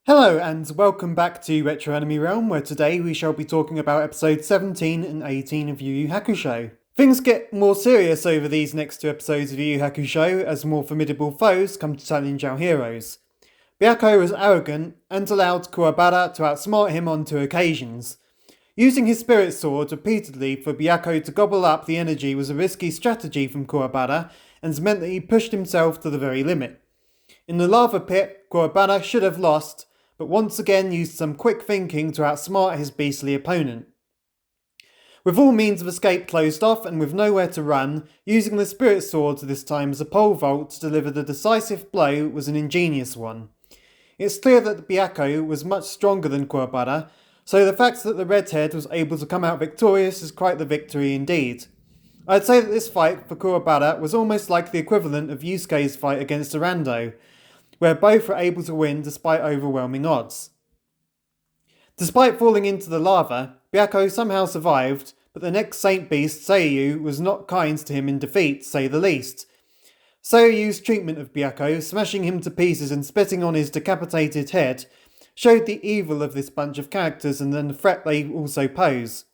Hello and welcome back to Retro Anime Realm, where today we shall be talking about episodes 17 and 18 of Yu Yu Hakusho. Things get more serious over these next two episodes of Yu Yu Hakusho as more formidable foes come to challenge our heroes. Biako was arrogant and allowed Kuwabara to outsmart him on two occasions. Using his spirit sword repeatedly for Biako to gobble up the energy was a risky strategy from Kuwabara and meant that he pushed himself to the very limit. In the lava pit, Kuwabara should have lost, but once again used some quick thinking to outsmart his beastly opponent. With all means of escape closed off and with nowhere to run, using the spirit sword this time as a pole vault to deliver the decisive blow was an ingenious one. It's clear that Biako was much stronger than Kuwabara, so the fact that the redhead was able to come out victorious is quite the victory indeed. I'd say that this fight for Kuwabara was almost like the equivalent of Yusuke's fight against Arando, where both were able to win despite overwhelming odds. Despite falling into the lava, Biako somehow survived, but the next Saint Beast, Seyu, was not kind to him in defeat, to say the least. Seyu's treatment of Biako, smashing him to pieces and spitting on his decapitated head, showed the evil of this bunch of characters and then the threat they also pose.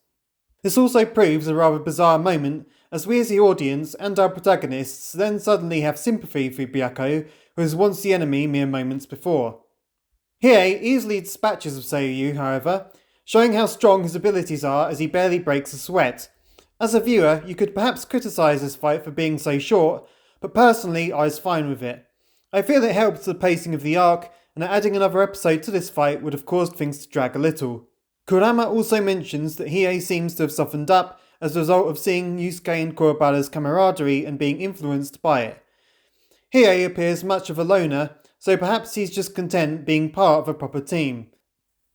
This also proves a rather bizarre moment, as we as the audience and our protagonists then suddenly have sympathy for Biako, who was once the enemy mere moments before. Hiei easily dispatches of Seyu, however, showing how strong his abilities are as he barely breaks a sweat. As a viewer, you could perhaps criticise this fight for being so short, but personally I was fine with it. I feel it helped the pacing of the arc, and that adding another episode to this fight would have caused things to drag a little. Kurama also mentions that Hiei seems to have softened up as a result of seeing Yusuke and Kuwabara's camaraderie and being influenced by it. Hiei appears much of a loner, so perhaps he's just content being part of a proper team.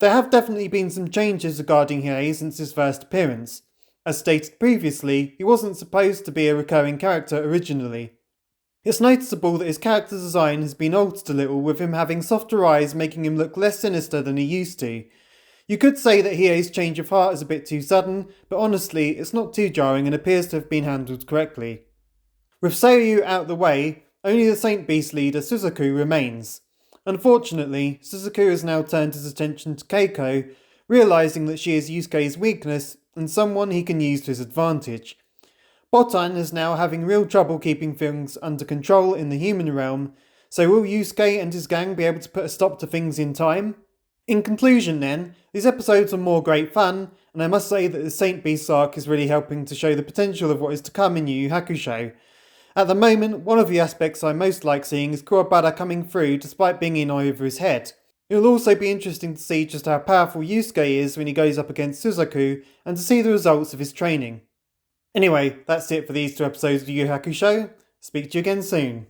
There have definitely been some changes regarding Hiei since his first appearance. As stated previously, he wasn't supposed to be a recurring character originally. It's noticeable that his character design has been altered a little, with him having softer eyes making him look less sinister than he used to. You could say that Hiei's change of heart is a bit too sudden, but honestly it's not too jarring and appears to have been handled correctly. With Seyu out the way, only the Saint Beast leader Suzaku remains. Unfortunately, Suzaku has now turned his attention to Keiko, realising that she is Yusuke's weakness and someone he can use to his advantage. Botan is now having real trouble keeping things under control in the human realm, so will Yusuke and his gang be able to put a stop to things in time? In conclusion then, these episodes are more great fun, and I must say that the Saint Beast arc is really helping to show the potential of what is to come in Yu Yu Hakusho. At the moment, one of the aspects I most like seeing is Kuwabara coming through despite being in over his head. It will also be interesting to see just how powerful Yusuke is when he goes up against Suzaku, and to see the results of his training. Anyway, that's it for these two episodes of Yu Yu Hakusho. Speak to you again soon.